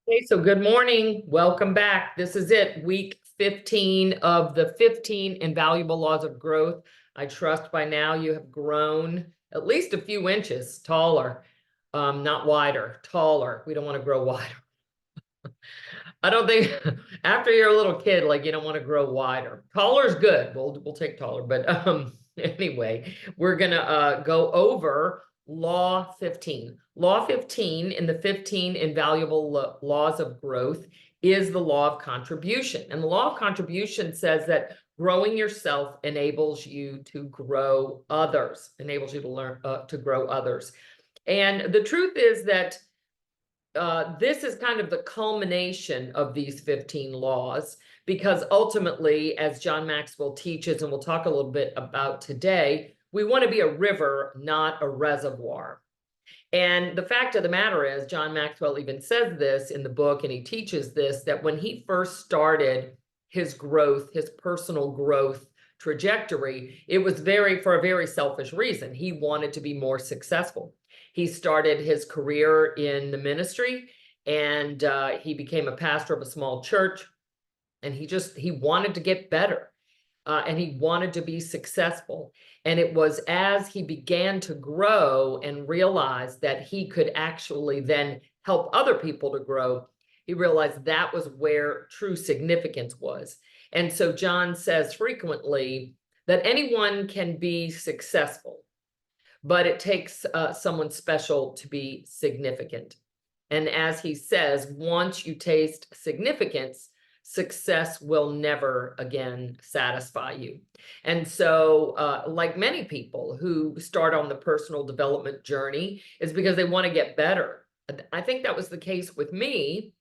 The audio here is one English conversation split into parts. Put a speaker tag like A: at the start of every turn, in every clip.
A: Hey, so good morning. Welcome back. This is it, week 15 of the 15 Invaluable Laws of Growth. I trust by now you have grown at least a few inches taller, not wider, taller. We don't want to grow wider. I don't think after you're a little kid, like you don't want to grow wider. Taller is good. We'll take taller, but anyway, we're gonna go over Law 15. Law 15 in the 15 Invaluable Laws of Growth is the law of contribution. And the law of contribution says that growing yourself enables you to grow others, enables you to learn to grow others. And the truth is that this is kind of the culmination of these 15 laws, because ultimately, as John Maxwell teaches, and we'll talk a little bit about today, we want to be a river, not a reservoir. And the fact of the matter is, John Maxwell even says this in the book, and he teaches this, that when he first started his growth, his personal growth trajectory, it was for a very selfish reason. He wanted to be more successful. He started his career in the ministry, and he became a pastor of a small church, and he wanted to get better. And he wanted to be successful. And it was as he began to grow and realize that he could actually then help other people to grow, he realized that was where true significance was. And so John says frequently that anyone can be successful, but it takes someone special to be significant. And as he says, once you taste significance, success will never again satisfy you. And so, like many people who start on the personal development journey, is because they want to get better. I think that was the case with me.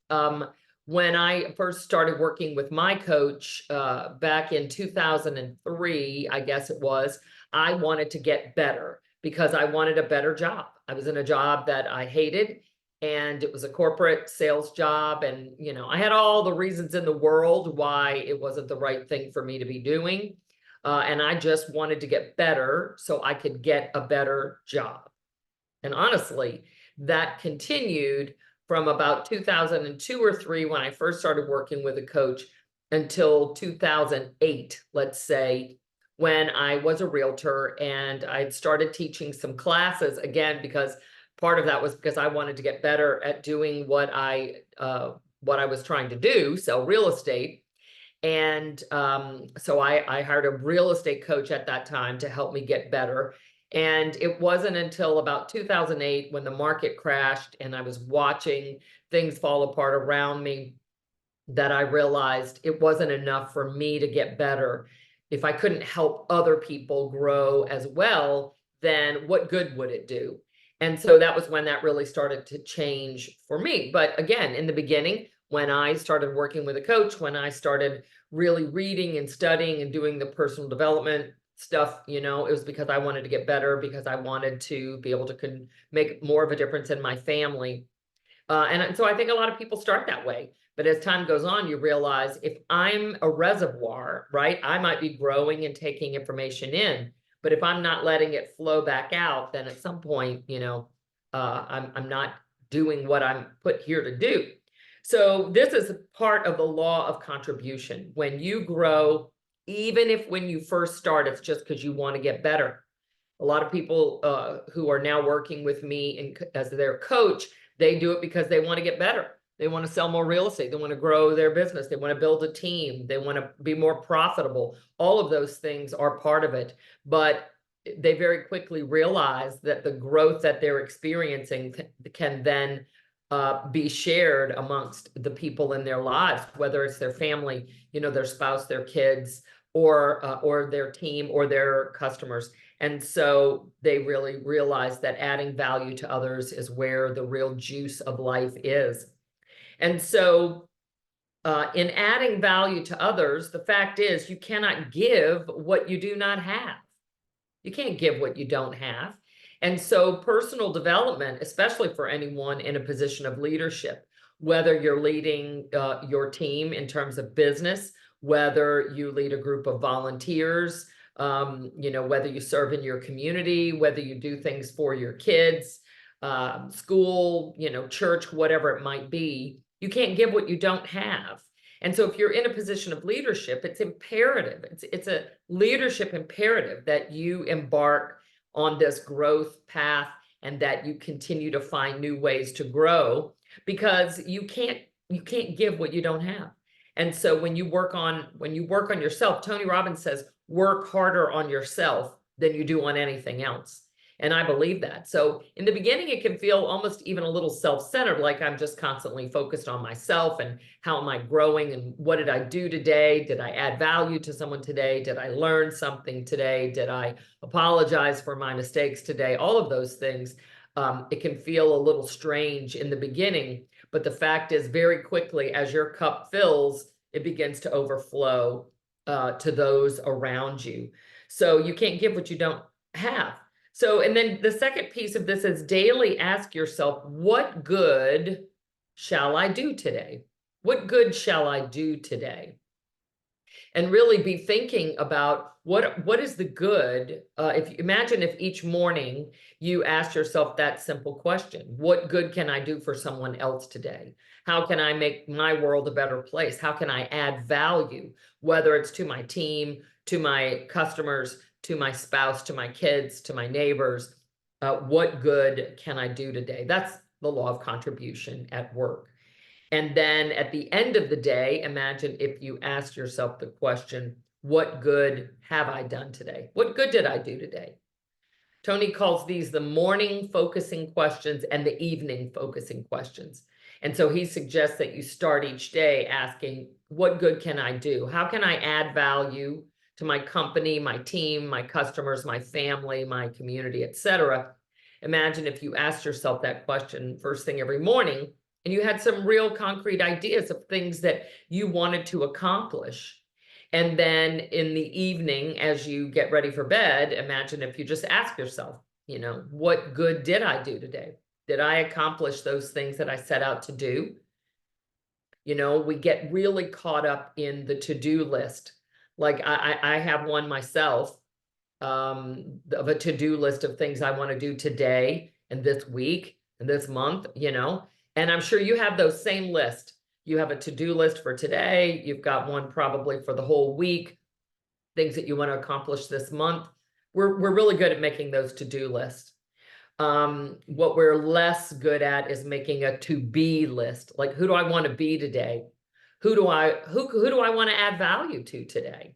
A: When I first started working with my coach back in 2003, I guess it was, I wanted to get better because I wanted a better job. I was in a job that I hated, and it was a corporate sales job. And, I had all the reasons in the world why it wasn't the right thing for me to be doing. And I just wanted to get better so I could get a better job. And honestly, that continued from about 2002 or 3 when I first started working with a coach until 2008, let's say, when I was a realtor and I'd started teaching some classes again, because part of that was because I wanted to get better at doing what I was trying to do, sell real estate. And so I hired a real estate coach at that time to help me get better. And it wasn't until about 2008 when the market crashed and I was watching things fall apart around me that I realized it wasn't enough for me to get better. If I couldn't help other people grow as well, then what good would it do? And so that was when that really started to change for me. But again, in the beginning, when I started working with a coach, when I started really reading and studying and doing the personal development stuff, it was because I wanted to get better, because I wanted to be able to make more of a difference in my family. And so I think a lot of people start that way. But as time goes on, you realize if I'm a reservoir, right, I might be growing and taking information in. But if I'm not letting it flow back out, then at some point, I'm not doing what I'm put here to do. So this is part of the law of contribution. When you grow, even if when you first start, it's just because you want to get better. A lot of people who are now working with me as their coach, they do it because they want to get better. They want to sell more real estate. They want to grow their business. They want to build a team. They want to be more profitable. All of those things are part of it. But they very quickly realize that the growth that they're experiencing can then be shared amongst the people in their lives, whether it's their family, their spouse, their kids, or their team or their customers. And so they really realize that adding value to others is where the real juice of life is. And so in adding value to others, the fact is you cannot give what you do not have. You can't give what you don't have. And so personal development, especially for anyone in a position of leadership, whether you're leading your team in terms of business, whether you lead a group of volunteers, whether you serve in your community, whether you do things for your kids, school, church, whatever it might be. You can't give what you don't have. And so if you're in a position of leadership, it's imperative. It's a leadership imperative that you embark on this growth path and that you continue to find new ways to grow, because you can't give what you don't have. And so when you work on yourself, Tony Robbins says, work harder on yourself than you do on anything else. And I believe that. So in the beginning, it can feel almost even a little self-centered, like I'm just constantly focused on myself and how am I growing and what did I do today? Did I add value to someone today? Did I learn something today? Did I apologize for my mistakes today? All of those things. It can feel a little strange in the beginning, but the fact is, very quickly, as your cup fills, it begins to overflow to those around you. So you can't give what you don't have. So, and then the second piece of this is daily ask yourself, what good shall I do today? What good shall I do today? And really be thinking about what is the good. Imagine if each morning you ask yourself that simple question: what good can I do for someone else today? How can I make my world a better place? How can I add value, whether it's to my team, to my customers, to my spouse, to my kids, to my neighbors? What good can I do today? That's the law of contribution at work. And then at the end of the day, imagine if you ask yourself the question, what good have I done today? What good did I do today? Tony calls these the morning focusing questions and the evening focusing questions. And so he suggests that you start each day asking, what good can I do? How can I add value to my company, my team, my customers, my family, my community, etc.? Imagine if you asked yourself that question first thing every morning, and you had some real concrete ideas of things that you wanted to accomplish. And then in the evening, as you get ready for bed, imagine if you just ask yourself, what good did I do today? Did I accomplish those things that I set out to do? We get really caught up in the to-do list. Like I have one myself, of a to-do list of things I want to do today and this week and this month, and I'm sure you have those same list. You have a to-do list for today. You've got one probably for the whole week, things that you want to accomplish this month. We're really good at making those to-do lists. What we're less good at is making a to-be list. Like, who do I want to be today? Who do I want to add value to today?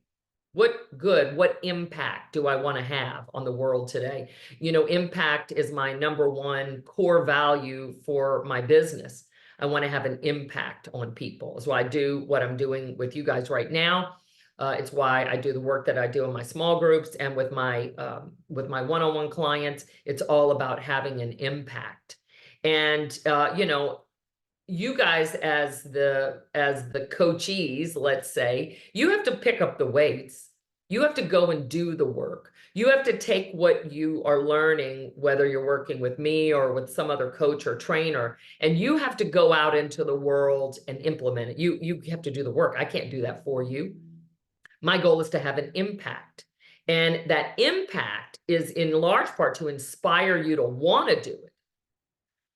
A: What impact do I want to have on the world today? Impact is my number one core value for my business. I want to have an impact on people. That's why I do what I'm doing with you guys right now. It's why I do the work that I do in my small groups and with my one-on-one clients. It's all about having an impact. And you guys as the coachees, let's say, you have to pick up the weights. You have to go and do the work. You have to take what you are learning, whether you're working with me or with some other coach or trainer, and you have to go out into the world and implement it. You have to do the work. I can't do that for you. My goal is to have an impact. And that impact is in large part to inspire you to want to do it.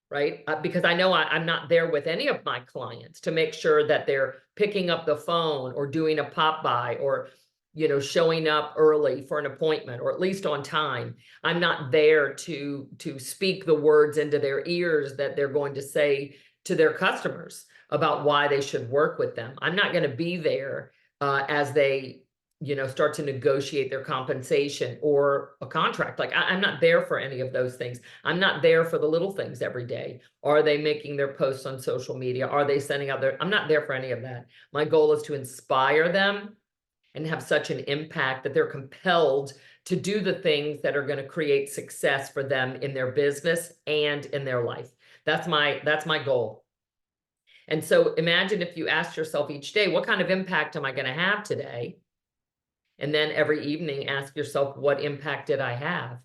A: Right? Because I know I'm not there with any of my clients to make sure that they're picking up the phone or doing a pop by or, showing up early for an appointment or at least on time. I'm not there to speak the words into their ears that they're going to say to their customers about why they should work with them. I'm not going to be there as they start to negotiate their compensation or a contract. Like I'm not there for any of those things. I'm not there for the little things every day. Are they making their posts on social media? Are they sending out I'm not there for any of that. My goal is to inspire them and have such an impact that they're compelled to do the things that are going to create success for them in their business and in their life. That's my goal. And so imagine if you asked yourself each day, what kind of impact am I going to have today? And then every evening, ask yourself, what impact did I have?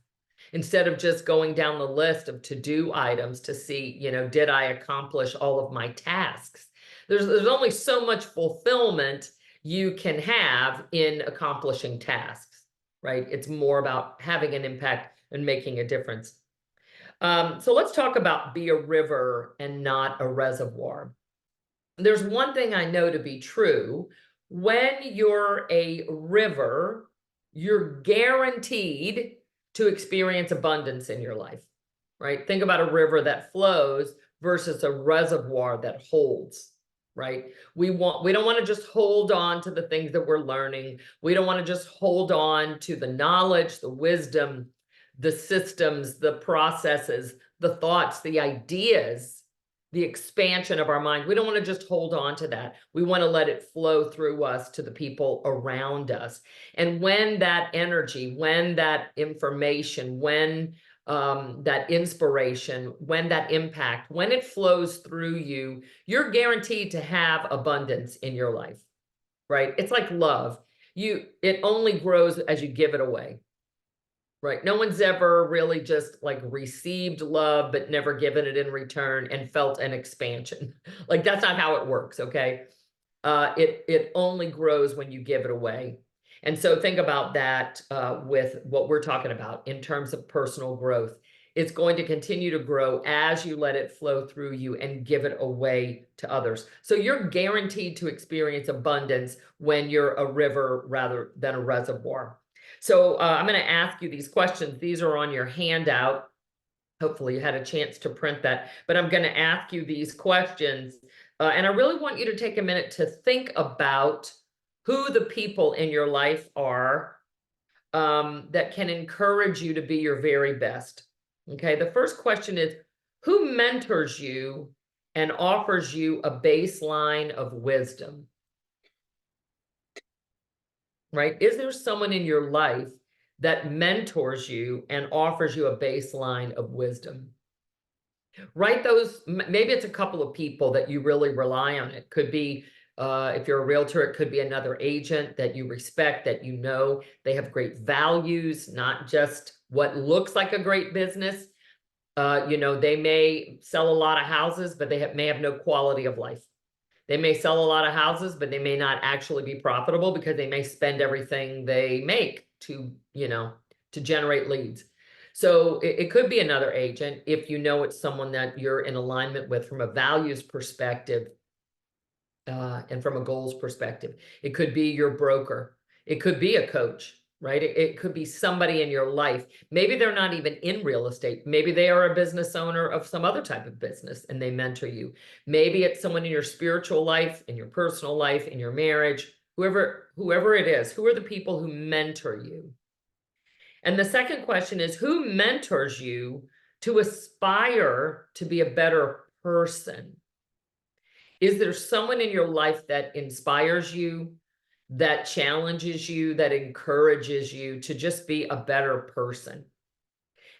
A: Instead of just going down the list of to-do items to see, did I accomplish all of my tasks? There's only so much fulfillment you can have in accomplishing tasks, right? It's more about having an impact and making a difference. So let's talk about be a river and not a reservoir. There's one thing I know to be true. When you're a river, you're guaranteed to experience abundance in your life, right? Think about a river that flows versus a reservoir that holds, right? We don't want to just hold on to the things that we're learning. We don't want to just hold on to the knowledge, the wisdom, the systems, the processes, the thoughts, the ideas, the expansion of our mind. We don't want to just hold on to that. We want to let it flow through us to the people around us. And when that energy, when that information, when that inspiration, when that impact, when it flows through you, you're guaranteed to have abundance in your life, right? It's like love. It only grows as you give it away. Right. No one's ever really just like received love, but never given it in return and felt an expansion. Like that's not how it works. Okay. It only grows when you give it away. And so think about that with what we're talking about in terms of personal growth. It's going to continue to grow as you let it flow through you and give it away to others. So you're guaranteed to experience abundance when you're a river rather than a reservoir. So I'm going to ask you these questions. These are on your handout. Hopefully you had a chance to print that, but I'm going to ask you these questions. And I really want you to take a minute to think about who the people in your life are that can encourage you to be your very best. Okay, the first question is, who mentors you and offers you a baseline of wisdom? Right? Is there someone in your life that mentors you and offers you a baseline of wisdom? Write those, maybe it's a couple of people that you really rely on. It could be, if you're a realtor, it could be another agent that you respect, that you know they have great values, not just what looks like a great business. They may sell a lot of houses, but they may have no quality of life. They may sell a lot of houses, but they may not actually be profitable because they may spend everything they make to generate leads. So it could be another agent if you know it's someone that you're in alignment with from a values perspective and from a goals perspective. It could be your broker. It could be a coach, right? It could be somebody in your life. Maybe they're not even in real estate. Maybe they are a business owner of some other type of business and they mentor you. Maybe it's someone in your spiritual life, in your personal life, in your marriage, whoever it is. Who are the people who mentor you? And the second question is, who mentors you to aspire to be a better person? Is there someone in your life that inspires you, that challenges you, that encourages you to just be a better person?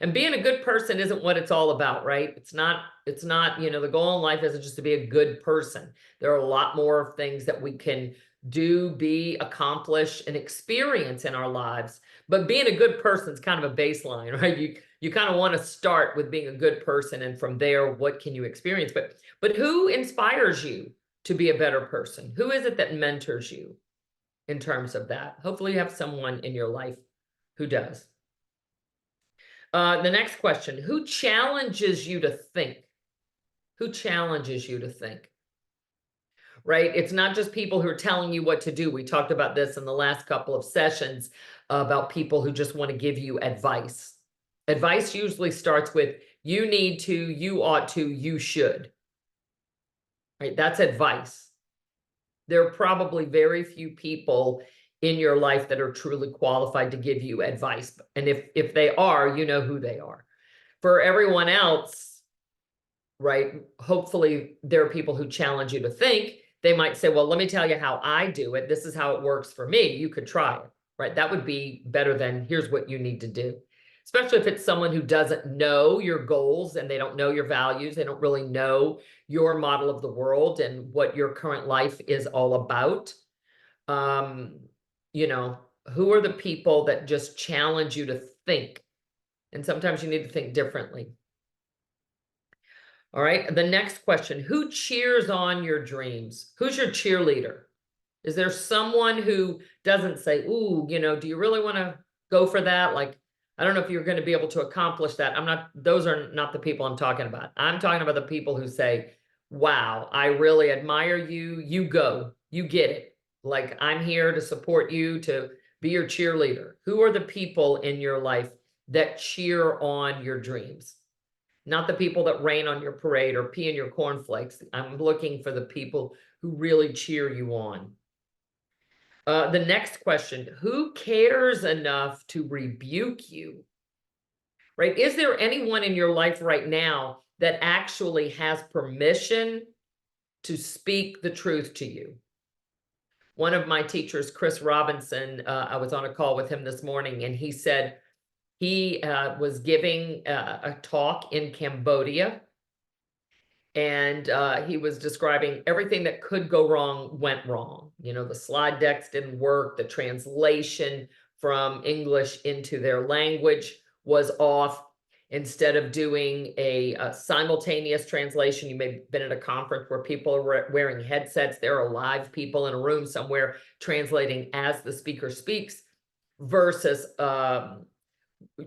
A: And being a good person isn't what it's all about, right? It's not, the goal in life isn't just to be a good person. There are a lot more things that we can do, be, accomplish, and experience in our lives. But being a good person is kind of a baseline, right? You kind of want to start with being a good person, and from there, what can you experience? But who inspires you to be a better person? Who is it that mentors you in terms of that? Hopefully you have someone in your life who does. The next question, who challenges you to think? Who challenges you to think? Right? It's not just people who are telling you what to do. We talked about this in the last couple of sessions about people who just want to give you advice. Advice usually starts with, you need to, you ought to, you should. Right? That's advice. There are probably very few people in your life that are truly qualified to give you advice. And if they are, you know who they are. For everyone else, right, hopefully there are people who challenge you to think. They might say, well, let me tell you how I do it. This is how it works for me. You could try it, right? That would be better than here's what you need to do. Especially if it's someone who doesn't know your goals and they don't know your values. They don't really know your model of the world and what your current life is all about. Who are the people that just challenge you to think? And sometimes you need to think differently. All right, the next question, who cheers on your dreams? Who's your cheerleader? Is there someone who doesn't say, ooh, do you really want to go for that? Like, I don't know if you're going to be able to accomplish that. Those are not the people I'm talking about. I'm talking about the people who say, wow, I really admire you. You go, you get it. Like, I'm here to support you, to be your cheerleader. Who are the people in your life that cheer on your dreams? Not the people that rain on your parade or pee in your cornflakes. I'm looking for the people who really cheer you on. The next question, who cares enough to rebuke you? Right? Is there anyone in your life right now that actually has permission to speak the truth to you? One of my teachers, Chris Robinson, I was on a call with him this morning, and he said he was giving a talk in Cambodia, and he was describing everything that could go wrong went wrong. You know, the slide decks didn't work, the translation from English into their language was off. Instead of doing a simultaneous translation, you may have been at a conference where people are wearing headsets. There are live people in a room somewhere translating as the speaker speaks versus,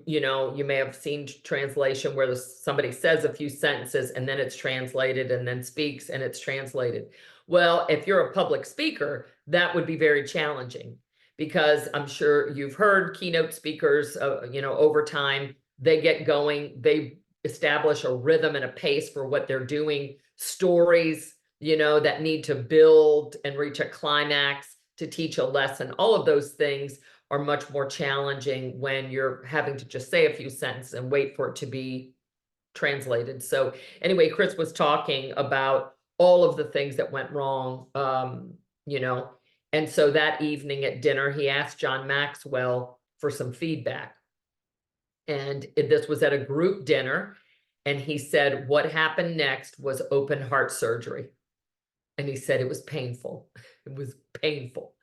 A: you know, you may have seen translation where somebody says a few sentences and then it's translated and then speaks and it's translated. Well, if you're a public speaker, that would be very challenging, because I'm sure you've heard keynote speakers, you know, over time, they get going, they establish a rhythm and a pace for what they're doing, stories, you know, that need to build and reach a climax to teach a lesson. All of those things are much more challenging when you're having to just say a few sentences and wait for it to be translated. So anyway, Chris was talking about all of the things that went wrong, you know, and so that evening at dinner, he asked John Maxwell for some feedback. And this was at a group dinner, and he said what happened next was open heart surgery. And he said it was painful. It was painful.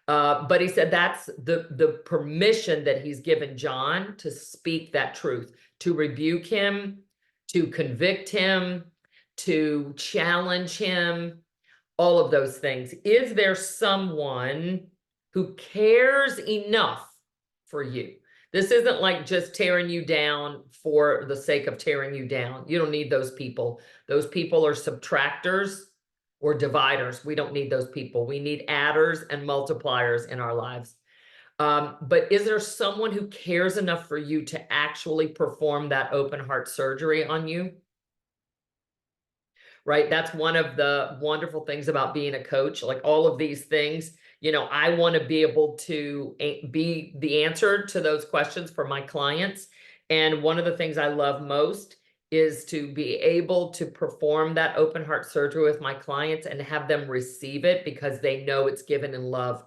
A: But he said that's the permission that he's given John to speak that truth, to rebuke him, to convict him, to challenge him, all of those things. Is there someone who cares enough for you? This isn't like just tearing you down for the sake of tearing you down. You don't need those people. Those people are subtractors or dividers. We don't need those people. We need adders and multipliers in our lives. But is there someone who cares enough for you to actually perform that open heart surgery on you? Right? That's one of the wonderful things about being a coach. Like, all of these things, you know, I want to be able to be the answer to those questions for my clients. And one of the things I love most is to be able to perform that open heart surgery with my clients and have them receive it because they know it's given in love.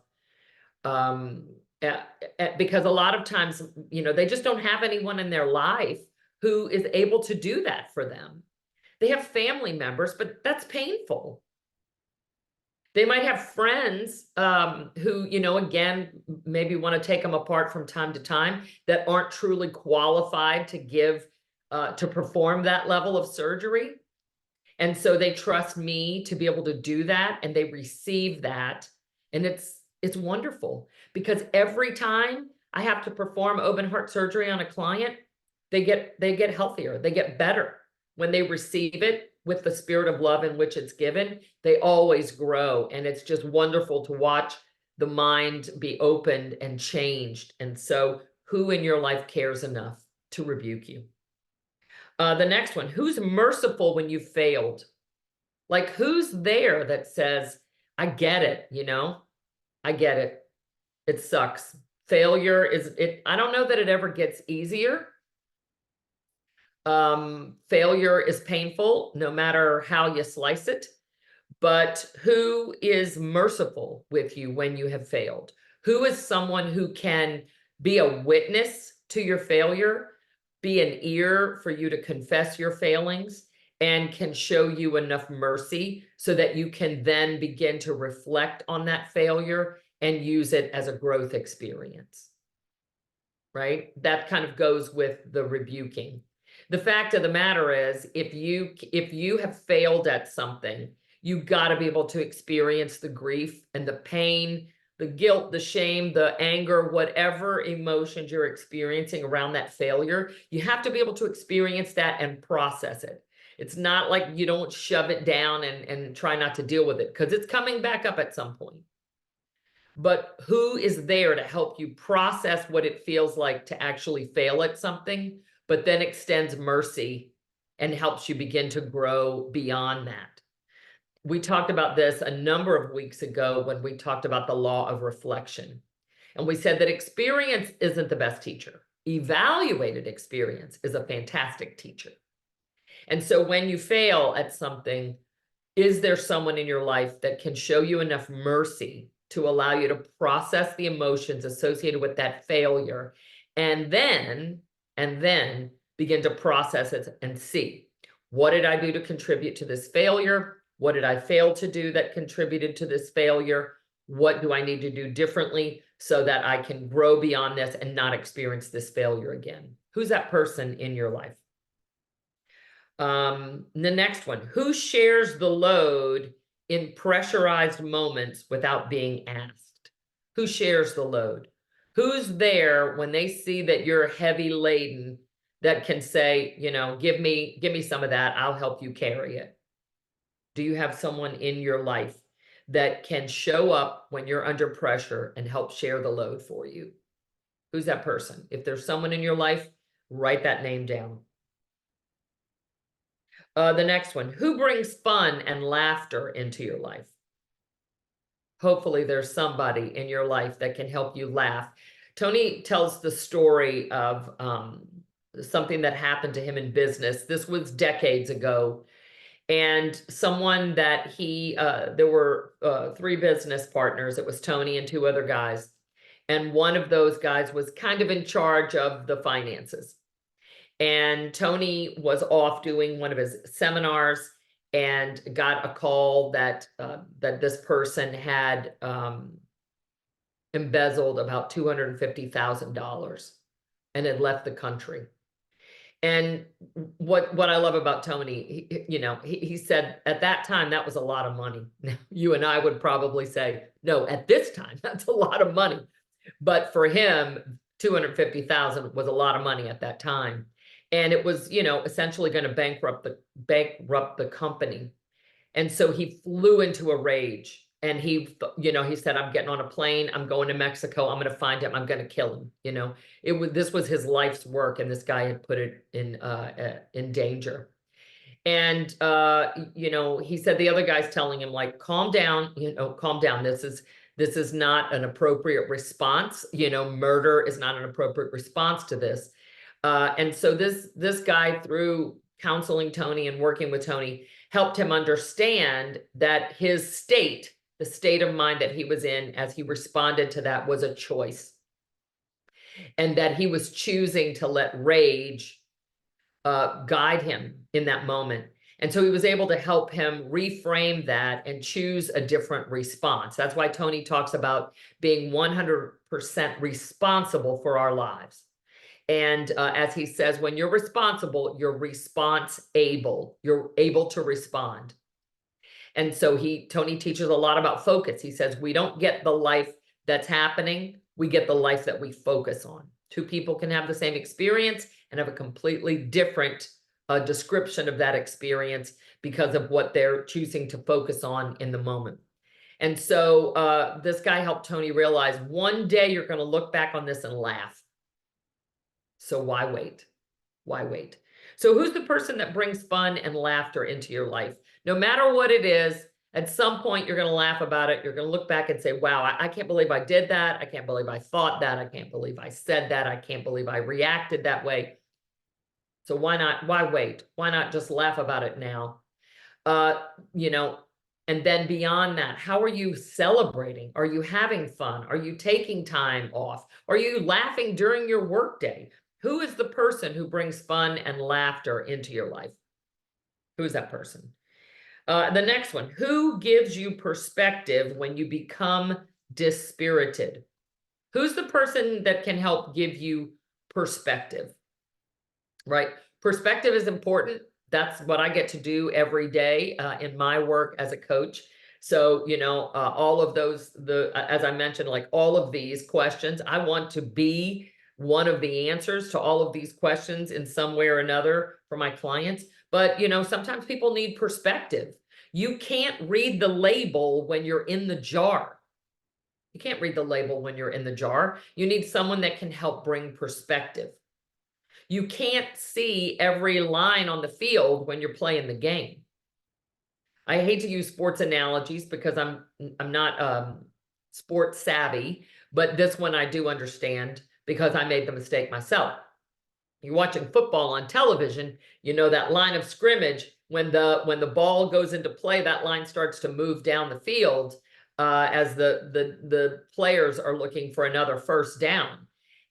A: Because a lot of times, you know, they just don't have anyone in their life who is able to do that for them. They have family members, but that's painful. They might have friends who, you know, again, maybe want to take them apart from time to time, that aren't truly qualified to give, to perform that level of surgery. And so they trust me to be able to do that, and they receive that. And it's wonderful, because every time I have to perform open heart surgery on a client, they get healthier, they get better. When they receive it with the spirit of love in which it's given, they always grow. And it's just wonderful to watch the mind be opened and changed. And so, who in your life cares enough to rebuke you? The next one, who's merciful when you failed? Like, who's there that says, I get it, you know, I get it. It sucks. Failure I don't know that it ever gets easier. Failure is painful, no matter how you slice it. But who is merciful with you when you have failed? Who is someone who can be a witness to your failure, be an ear for you to confess your failings, and can show you enough mercy so that you can then begin to reflect on that failure and use it as a growth experience? Right? That kind of goes with the rebuking. The fact of the matter is, if you have failed at something, you got to be able to experience the grief and the pain the guilt, the shame, the anger, whatever emotions you're experiencing around that failure, you have to be able to experience that and process it. It's not like you don't shove it down and try not to deal with it, because it's coming back up at some point. But who is there to help you process what it feels like to actually fail at something, but then extends mercy and helps you begin to grow beyond that? We talked about this a number of weeks ago when we talked about the law of reflection. And we said that experience isn't the best teacher. Evaluated experience is a fantastic teacher. And so when you fail at something, is there someone in your life that can show you enough mercy to allow you to process the emotions associated with that failure, and then begin to process it and see, what did I do to contribute to this failure? What did I fail to do that contributed to this failure? What do I need to do differently so that I can grow beyond this and not experience this failure again? Who's that person in your life? The next one, who shares the load in pressurized moments without being asked? Who shares the load? Who's there when they see that you're heavy laden that can say, you know, give me some of that, I'll help you carry it? Do you have someone in your life that can show up when you're under pressure and help share the load for you? Who's that person? If there's someone in your life, write that name down. The next one, who brings fun and laughter into your life? Hopefully there's somebody in your life that can help you laugh. Tony tells the story of something that happened to him in business. This was decades ago. And someone that there were 3 business partners. It was Tony and 2 other guys. And one of those guys was kind of in charge of the finances. And Tony was off doing one of his seminars and got a call that this person had embezzled about $250,000 and had left the country. And what I love about Tony, he said at that time, that was a lot of money. You and I would probably say, no, at this time, that's a lot of money. But for him, 250,000 was a lot of money at that time. And it was, essentially going to bankrupt the company. And so he flew into a rage. And he said, I'm getting on a plane. I'm going to Mexico. I'm going to find him. I'm going to kill him. This was his life's work, and this guy had put it in danger. And he said the other guy's telling him, like, calm down. Calm down. This is not an appropriate response. Murder is not an appropriate response to this. And so this guy, through counseling Tony and working with Tony, helped him understand that his state, the state of mind that he was in as he responded to that, was a choice. And that he was choosing to let rage guide him in that moment. And so he was able to help him reframe that and choose a different response. That's why Tony talks about being 100% responsible for our lives. And as he says, when you're responsible, you're response-able. You're able to respond. And so Tony teaches a lot about focus. He says, we don't get the life that's happening. We get the life that we focus on. 2 people can have the same experience and have a completely different description of that experience because of what they're choosing to focus on in the moment. And so this guy helped Tony realize one day you're going to look back on this and laugh. So why wait? Why wait? So who's the person that brings fun and laughter into your life? No matter what it is, at some point you're going to laugh about it. You're going to look back and say, wow, I can't believe I did that. I can't believe I thought that. I can't believe I said that. I can't believe I reacted that way. So why not? Why wait? Why not just laugh about it now? And then beyond that, how are you celebrating? Are you having fun? Are you taking time off? Are you laughing during your workday? Who is the person who brings fun and laughter into your life? Who is that person? The next one, who gives you perspective when you become dispirited? Who's the person that can help give you perspective? Right? Perspective is important. That's what I get to do every day in my work as a coach, So, all of those, as I mentioned, like all of these questions, I want to be one of the answers to all of these questions in some way or another for my clients. But, sometimes people need perspective. You can't read the label when you're in the jar. You can't read the label when you're in the jar. You need someone that can help bring perspective. You can't see every line on the field when you're playing the game. I hate to use sports analogies because I'm not sports savvy, but this one I do understand because I made the mistake myself. You're watching football on television, that line of scrimmage, when the ball goes into play, that line starts to move down the field as the players are looking for another first down.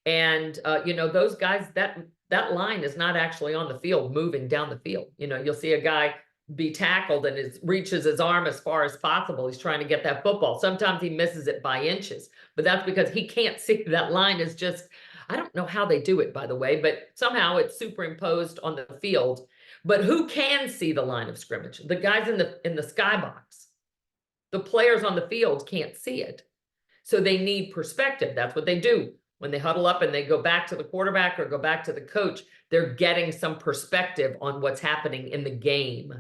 A: And those guys, that line is not actually on the field moving down the field. You'll see a guy be tackled and reaches his arm as far as possible. He's trying to get that football. Sometimes he misses it by inches, but that's because he can't see that line is just, I don't know how they do it, by the way, but somehow it's superimposed on the field. But who can see the line of scrimmage? The guys in the skybox. The players on the field can't see it. So they need perspective. That's what they do. When they huddle up and they go back to the quarterback or go back to the coach, they're getting some perspective on what's happening in the game.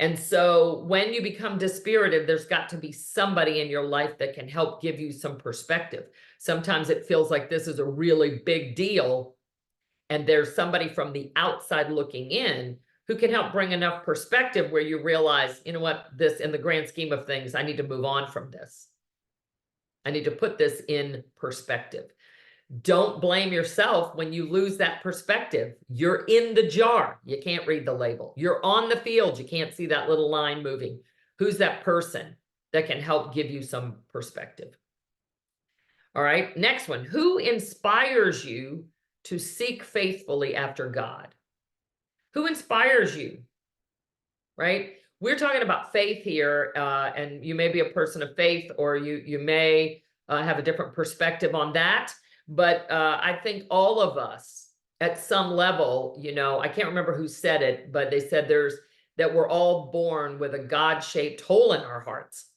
A: And so when you become dispirited, there's got to be somebody in your life that can help give you some perspective. Sometimes it feels like this is a really big deal, and there's somebody from the outside looking in who can help bring enough perspective where you realize, you know what, this, in the grand scheme of things, I need to move on from this. I need to put this in perspective. Don't blame yourself when you lose that perspective. You're in the jar. You can't read the label. You're on the field. You can't see that little line moving. Who's that person that can help give you some perspective? All right, next one. Who inspires you to seek faithfully after God? Who inspires you, right? We're talking about faith here, and you may be a person of faith, or you may have a different perspective on that. But I think all of us at some level, I can't remember who said it, but they said that we're all born with a God-shaped hole in our hearts.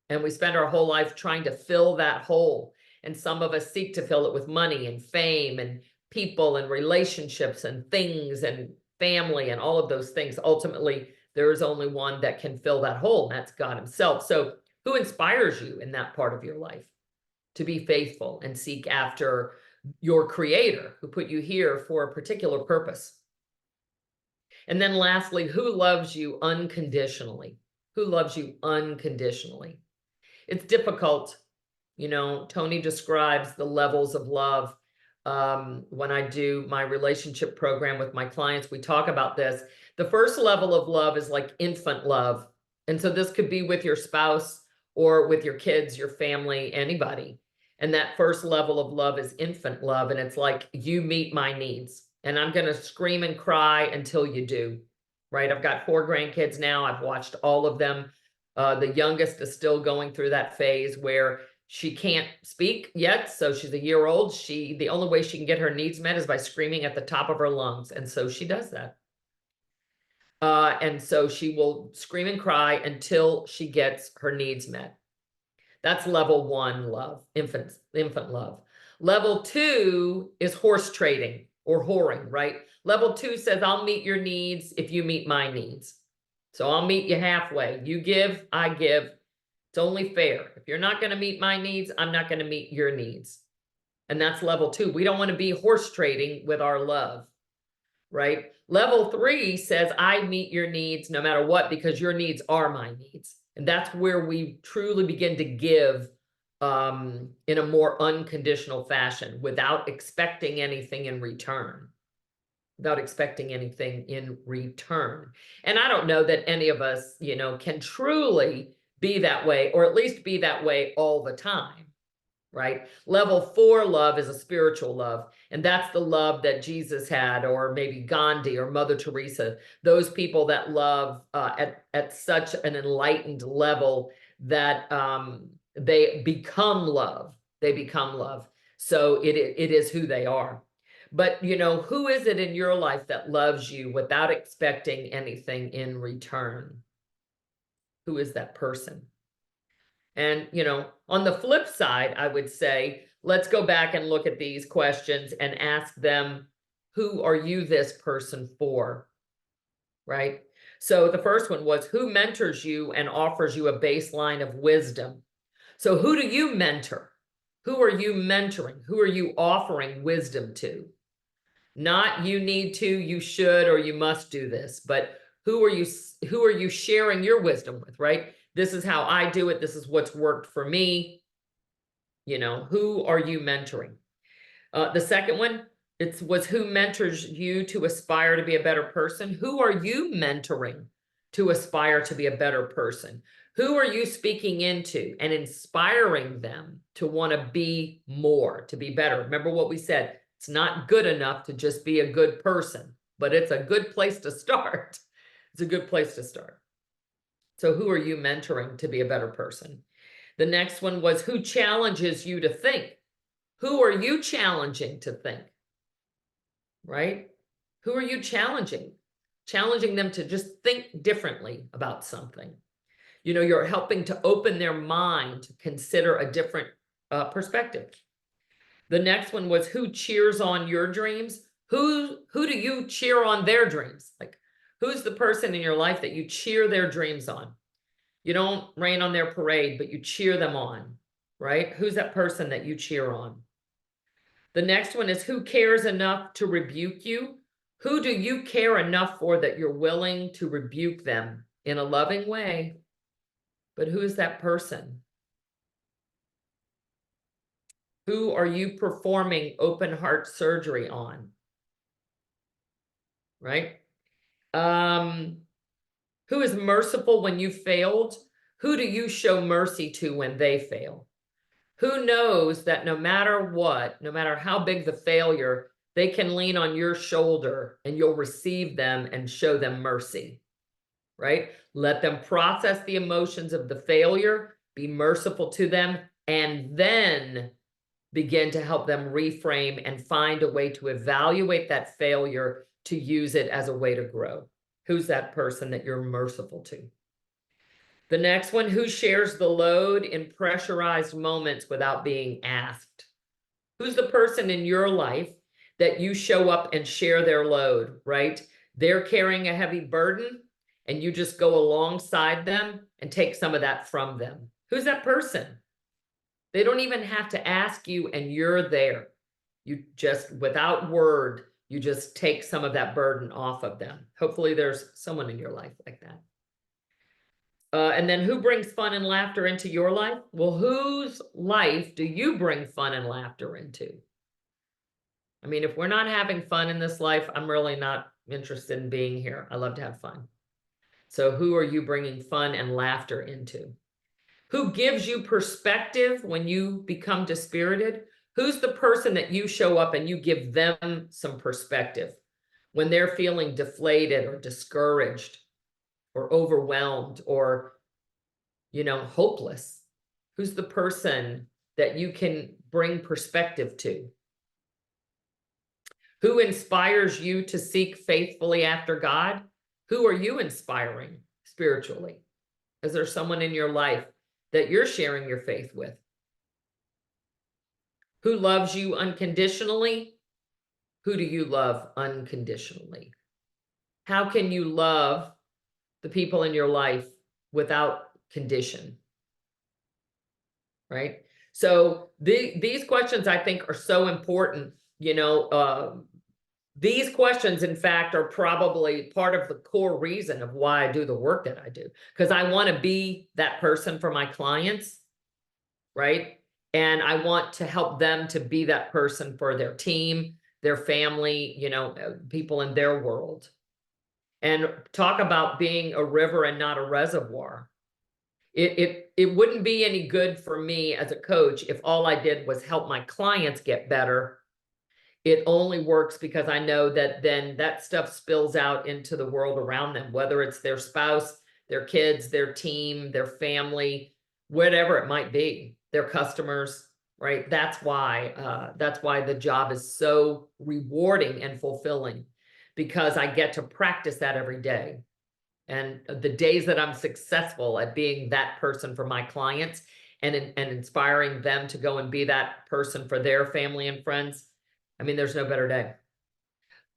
A: And we spend our whole life trying to fill that hole. And some of us seek to fill it with money and fame and people and relationships and things and family and all of those things. Ultimately, there is only one that can fill that hole, and that's God himself. So who inspires you in that part of your life to be faithful and seek after your creator who put you here for a particular purpose? And then lastly, who loves you unconditionally? Who loves you unconditionally? It's difficult. Tony describes the levels of love. When I do my relationship program with my clients, we talk about this. The first level of love is like infant love. And so this could be with your spouse or with your kids, your family, anybody. And that first level of love is infant love. And it's like, you meet my needs, and I'm going to scream and cry until you do, right? I've got 4 grandkids now. I've watched all of them. The youngest is still going through that phase where she can't speak yet. So she's a year old. The only way she can get her needs met is by screaming at the top of her lungs. And so she does that. And so she will scream and cry until she gets her needs met. That's level 1 love, infant love. Level 2 is horse trading or whoring, right? Level 2 says, I'll meet your needs if you meet my needs. So I'll meet you halfway. You give, I give. It's only fair. If you're not going to meet my needs, I'm not going to meet your needs. And that's level 2. We don't want to be horse trading with our love, right? Level 3 says, I meet your needs no matter what, because your needs are my needs. And that's where we truly begin to give in a more unconditional fashion without expecting anything in return. Without expecting anything in return. And I don't know that any of us, can truly be that way, or at least be that way all the time, right? Level 4 love is a spiritual love. And that's the love that Jesus had, or maybe Gandhi or Mother Teresa, those people that love at such an enlightened level that they become love. They become love. So it is who they are. But, who is it in your life that loves you without expecting anything in return? Who is that person? And, on the flip side, I would say, let's go back and look at these questions and ask them, who are you this person for? Right? So the first one was, who mentors you and offers you a baseline of wisdom? So who do you mentor? Who are you mentoring? Who are you offering wisdom to? Not you need to, you should, or you must do this, but who are you sharing your wisdom with, right? This is how I do it. This is what's worked for me. Who are you mentoring? The second one, was who mentors you to aspire to be a better person? Who are you mentoring to aspire to be a better person? Who are you speaking into and inspiring them to want to be more, to be better? Remember what we said, it's not good enough to just be a good person, but it's a good place to start. It's a good place to start. So who are you mentoring to be a better person? The next one was, who challenges you to think? Who are you challenging to think? Right? Who are you challenging? Challenging them to just think differently about something. You're helping to open their mind to consider a different perspective. The next one was, who cheers on your dreams? Who do you cheer on their dreams? Like, who's the person in your life that you cheer their dreams on? You don't rain on their parade, but you cheer them on, right? Who's that person that you cheer on? The next one is, who cares enough to rebuke you? Who do you care enough for that you're willing to rebuke them in a loving way? But who is that person? Who are you performing open heart surgery on? Right? Who is merciful when you failed? Who do you show mercy to when they fail? Who knows that no matter what, no matter how big the failure, they can lean on your shoulder and you'll receive them and show them mercy, right? Let them process the emotions of the failure, be merciful to them, and then begin to help them reframe and find a way to evaluate that failure to use it as a way to grow. Who's that person that you're merciful to? The next one, who shares the load in pressurized moments without being asked? Who's the person in your life that you show up and share their load, right? They're carrying a heavy burden and you just go alongside them and take some of that from them. Who's that person? They don't even have to ask you and you're there. You just, without word, you just take some of that burden off of them. Hopefully there's someone in your life like that. And then who brings fun and laughter into your life? Well, whose life do you bring fun and laughter into? I mean, if we're not having fun in this life, I'm really not interested in being here. I love to have fun. So who are you bringing fun and laughter into? Who gives you perspective when you become dispirited? Who's the person that you show up and you give them some perspective when they're feeling deflated or discouraged or overwhelmed or, hopeless? Who's the person that you can bring perspective to? Who inspires you to seek faithfully after God? Who are you inspiring spiritually? Is there someone in your life that you're sharing your faith with? Who loves you unconditionally? Who do you love unconditionally? How can you love the people in your life without condition? Right? So these questions, I think, are so important. These questions, in fact, are probably part of the core reason of why I do the work that I do, because I want to be that person for my clients, right? And I want to help them to be that person for their team, their family, people in their world. And talk about being a river and not a reservoir. It wouldn't be any good for me as a coach if all I did was help my clients get better. It only works because I know that then that stuff spills out into the world around them, whether it's their spouse, their kids, their team, their family, whatever it might be, their customers, right? That's why the job is so rewarding and fulfilling, because I get to practice that every day. And the days that I'm successful at being that person for my clients and inspiring them to go and be that person for their family and friends, I mean, there's no better day.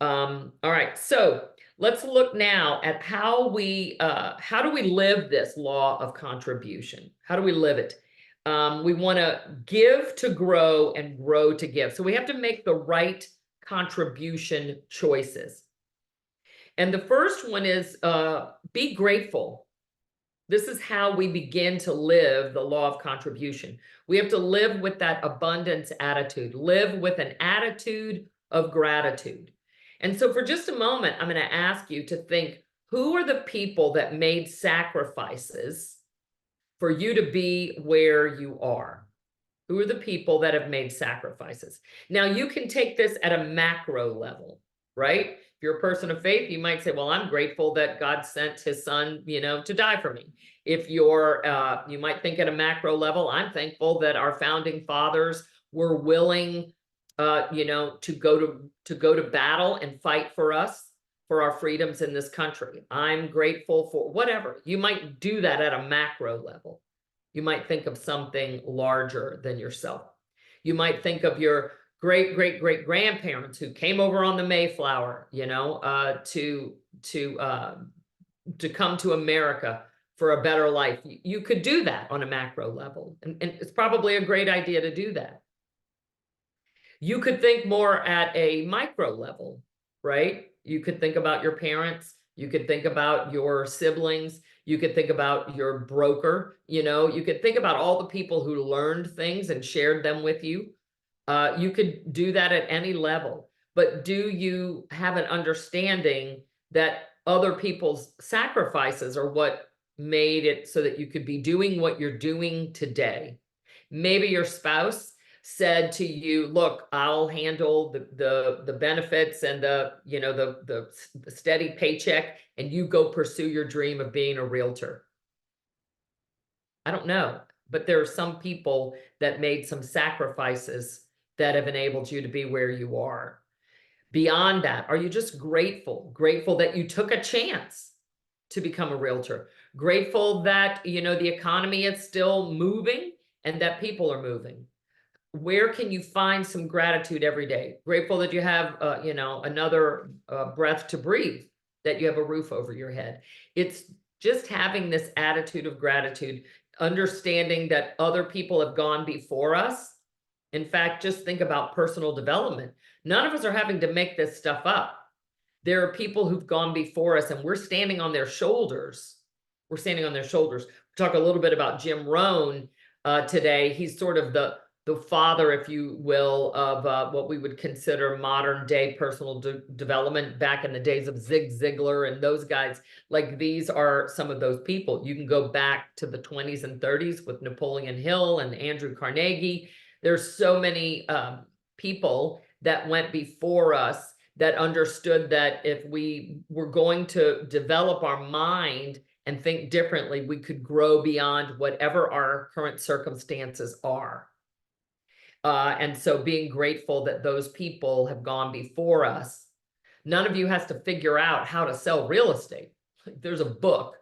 A: All right, so let's look now at how do we live this law of contribution? How do we live it? We want to give to grow and grow to give. So we have to make the right contribution choices. And the first one is be grateful. This is how we begin to live the law of contribution. We have to live with that abundance attitude, live with an attitude of gratitude. And so for just a moment, I'm going to ask you to think, who are the people that made sacrifices for you to be where you are? Who are the people that have made sacrifices? Now, you can take this at a macro level, right? If you're a person of faith, you might say, well, I'm grateful that God sent his son, to die for me. If you're, you might think at a macro level, I'm thankful that our founding fathers were willing, to go to battle and fight for us, for our freedoms in this country. I'm grateful for whatever. You might do that at a macro level. You might think of something larger than yourself. You might think of your great grandparents who came over on the Mayflower, to come to America for a better life. You could do that on a macro level, and it's probably a great idea to do that. You could think more at a micro level, right? You could think about your parents. You could think about your siblings. You could think about your broker. You could think about all the people who learned things and shared them with you. You could do that at any level, but do you have an understanding that other people's sacrifices are what made it so that you could be doing what you're doing today? Maybe your spouse said to you, look, I'll handle the benefits and the steady paycheck, and you go pursue your dream of being a realtor. I don't know, but there are some people that made some sacrifices that have enabled you to be where you are. Beyond that, are you just grateful that you took a chance to become a realtor? Grateful that, the economy is still moving and that people are moving. Where can you find some gratitude every day? Grateful that you have, another breath to breathe, that you have a roof over your head. It's just having this attitude of gratitude, understanding that other people have gone before us. In fact, just think about personal development. None of us are having to make this stuff up. There are people who've gone before us and we're standing on their shoulders. We're standing on their shoulders. We'll talk a little bit about Jim Rohn today. He's sort of the father, if you will, of what we would consider modern day personal development back in the days of Zig Ziglar and those guys. Like, these are some of those people. You can go back to the 20s and 30s with Napoleon Hill and Andrew Carnegie. There's so many people that went before us that understood that if we were going to develop our mind and think differently, we could grow beyond whatever our current circumstances are. And so being grateful that those people have gone before us. None of you has to figure out how to sell real estate. There's a book.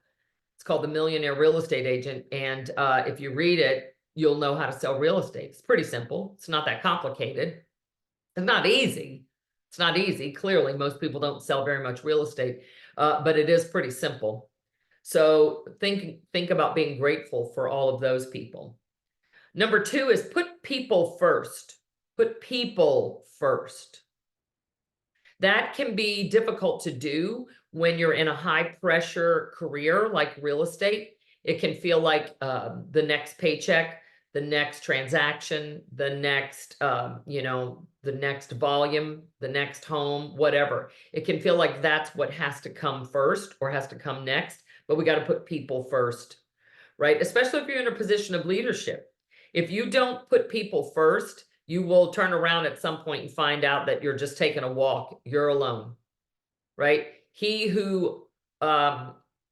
A: It's called The Millionaire Real Estate Agent. And if you read it, you'll know how to sell real estate. It's pretty simple. It's not that complicated. It's not easy. It's not easy. Clearly, most people don't sell very much real estate, but it is pretty simple. So think about being grateful for all of those people. Number 2 is put people first. Put people first. That can be difficult to do when you're in a high pressure career like real estate. It can feel like the next paycheck, the next transaction, the next, the next volume, the next home, whatever. It can feel like that's what has to come first or has to come next, but we got to put people first, right? Especially if you're in a position of leadership. If you don't put people first, you will turn around at some point and find out that you're just taking a walk. You're alone, right? He who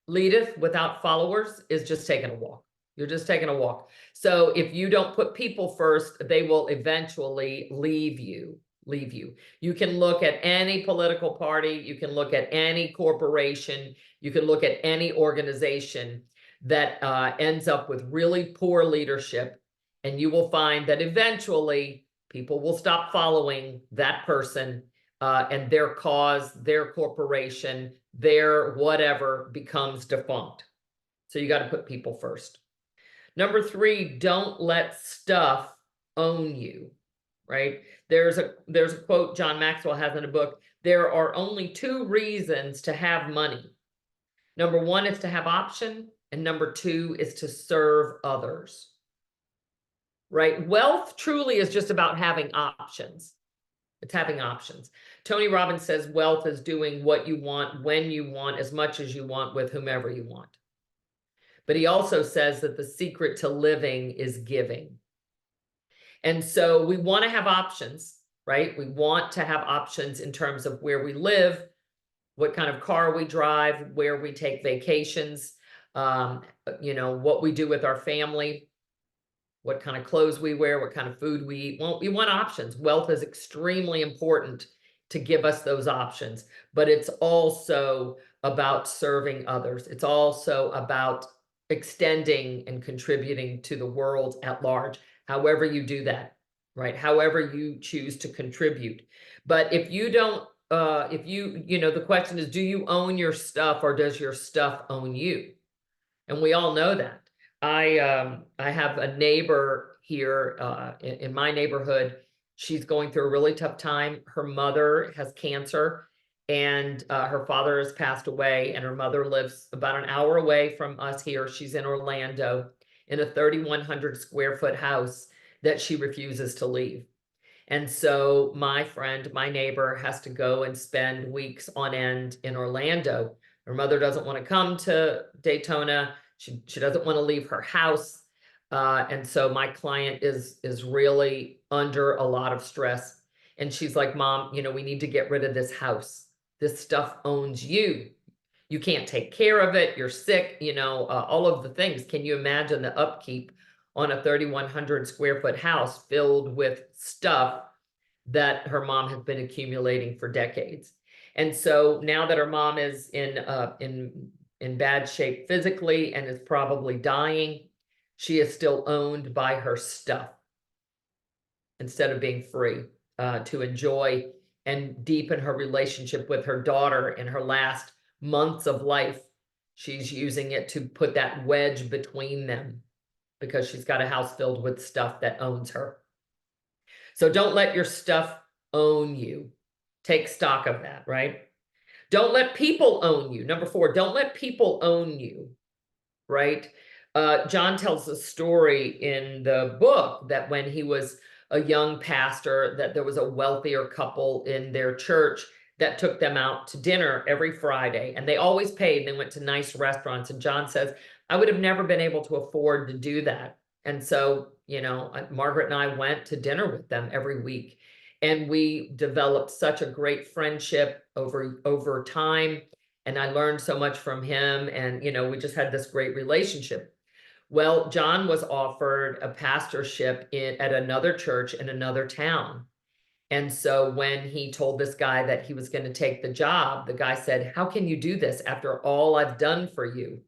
A: leadeth without followers is just taking a walk. You're just taking a walk. So if you don't put people first, they will eventually leave you. leave you. You can look at any political party, you can look at any corporation, you can look at any organization that ends up with really poor leadership, and you will find that eventually people will stop following that person, and their cause, their corporation, their whatever becomes defunct. So you got to put people first. Number 3, don't let stuff own you, right? There's a quote John Maxwell has in a book: there are only 2 reasons to have money. Number 1 is to have option, and number 2 is to serve others, right? Wealth truly is just about having options. It's having options. Tony Robbins says wealth is doing what you want, when you want, as much as you want, with whomever you want. But he also says that the secret to living is giving. And so we want to have options, right? We want to have options in terms of where we live, what kind of car we drive, where we take vacations, what we do with our family, what kind of clothes we wear, what kind of food we eat. Well, we want options. Wealth is extremely important to give us those options, but it's also about serving others. It's also about extending and contributing to the world at large, however you do that, right? However you choose to contribute. But if you don't, the question is, do you own your stuff, or does your stuff own you? And we all know that. I have a neighbor here in my neighborhood. She's going through a really tough time. Her mother has cancer, and her father has passed away, and her mother lives about an hour away from us here. She's in Orlando in a 3,100 square foot house that she refuses to leave. And so my friend, my neighbor, has to go and spend weeks on end in Orlando. Her mother doesn't want to come to Daytona. She doesn't want to leave her house. And so my client is really under a lot of stress. And she's like, Mom, we need to get rid of this house. This stuff owns you. You can't take care of it. You're sick, all of the things. Can you imagine the upkeep on a 3,100 square foot house filled with stuff that her mom has been accumulating for decades? And so now that her mom is in bad shape physically and is probably dying, she is still owned by her stuff instead of being free to enjoy and deepen her relationship with her daughter in her last months of life. She's using it to put that wedge between them because she's got a house filled with stuff that owns her. So don't let your stuff own you. Take stock of that, right? Don't let people own you. Number 4, don't let people own you, right? John tells a story in the book that when he was a young pastor, that there was a wealthier couple in their church that took them out to dinner every Friday, and they always paid. They went to nice restaurants. And John says, I would have never been able to afford to do that. And so, Margaret and I went to dinner with them every week, and we developed such a great friendship over time. And I learned so much from him, and, we just had this great relationship. Well, John was offered a pastorship at another church in another town. And so when he told this guy that he was going to take the job, the guy said, how can you do this after all I've done for you?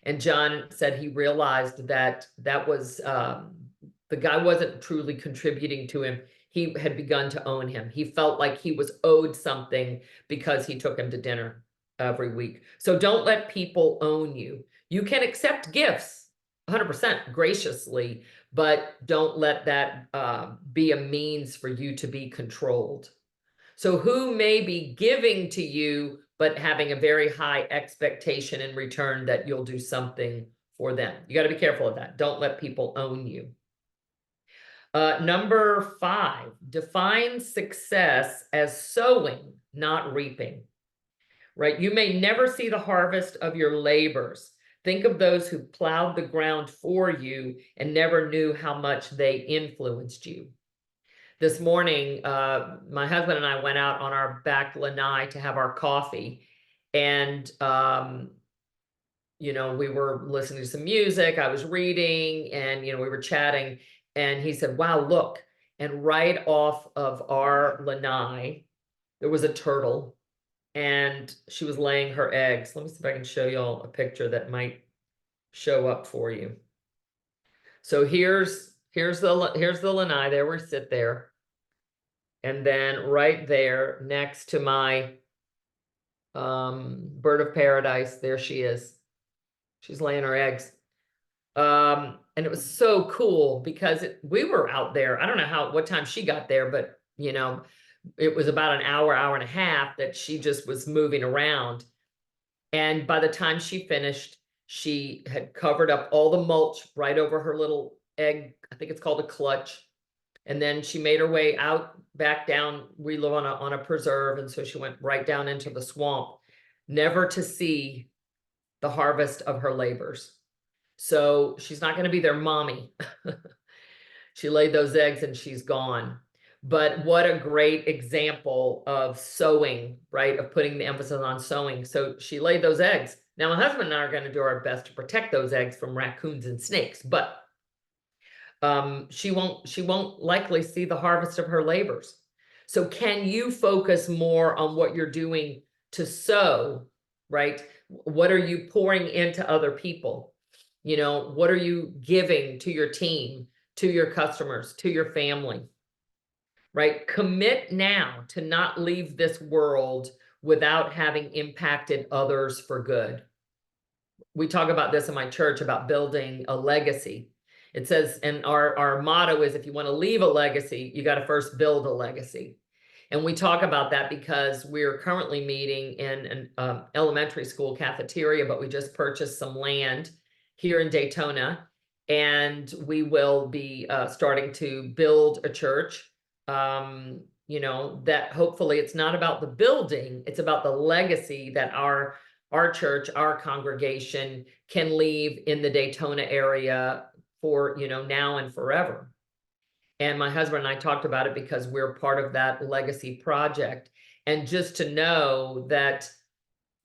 A: And John said he realized that was, the guy wasn't truly contributing to him. He had begun to own him. He felt like he was owed something because he took him to dinner every week. So don't let people own you. You can accept gifts 100% graciously, but don't let that be a means for you to be controlled. So who may be giving to you, but having a very high expectation in return that you'll do something for them. You got to be careful of that. Don't let people own you. Number 5, define success as sowing, not reaping, right? You may never see the harvest of your labors. Think of those who plowed the ground for you and never knew how much they influenced you. This morning, my husband and I went out on our back lanai to have our coffee, and we were listening to some music. I was reading, and we were chatting, and he said, wow, look, And right off of our lanai, there was a turtle, and she was laying her eggs. Let me see if I can show y'all a picture that might show up for you. So here's the lanai. There we sit there. And then right there next to my bird of paradise, there she is. She's laying her eggs. And it was so cool because we were out there. I don't know what time she got there, but you know, it was about an hour, hour and a half that she just was moving around. And by the time she finished, she had covered up all the mulch right over her little egg. I think it's called a clutch. And then she made her way out back down. We live on a preserve, and so she went right down into the swamp, never to see the harvest of her labors. So she's not going to be their mommy. She laid those eggs and she's gone. But what a great example of sowing, right? Of putting the emphasis on sowing. So she laid those eggs. Now my husband and I are going to do our best to protect those eggs from raccoons and snakes, but she won't likely see the harvest of her labors. So can you focus more on what you're doing to sow, right? What are you pouring into other people? You know, what are you giving to your team, to your customers, to your family, right? Commit now to not leave this world without having impacted others for good. We talk about this in my church about building a legacy. It says, and our motto is, if you want to leave a legacy, you got to first build a legacy. And we talk about that because we're currently meeting in an elementary school cafeteria, but we just purchased some land here in Daytona, and we will be starting to build a church. You know, that hopefully it's not about the building, it's about the legacy that our church, our congregation can leave in the Daytona area for, you know, now and forever. And my husband and I talked about it because we're part of that legacy project. And just to know that,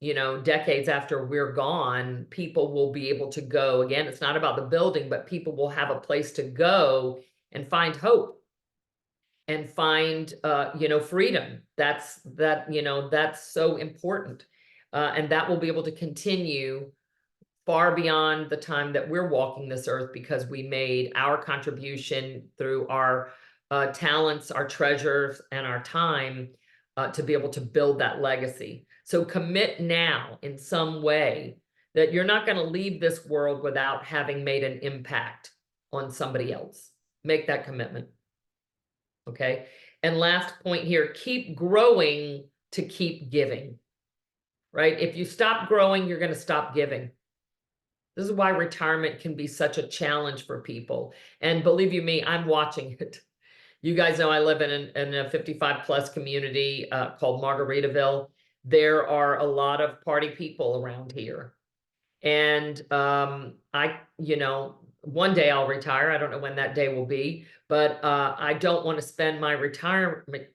A: you know, decades after we're gone, people will be able to go again. It's not about the building, but people will have a place to go and find hope and find, you know, freedom. That's so important. And that will be able to continue far beyond the time that we're walking this earth, because we made our contribution through our talents, our treasures, and our time to be able to build that legacy. So commit now in some way that you're not going to leave this world without having made an impact on somebody else. Make that commitment. Okay. And last point here, keep growing to keep giving, right? If you stop growing, you're going to stop giving. This is why retirement can be such a challenge for people. And believe you me, I'm watching it. You guys know I live in a 55 plus community called Margaritaville. There are a lot of party people around here. And you know, one day I'll retire. I don't know when that day will be, but I don't want to spend my retirement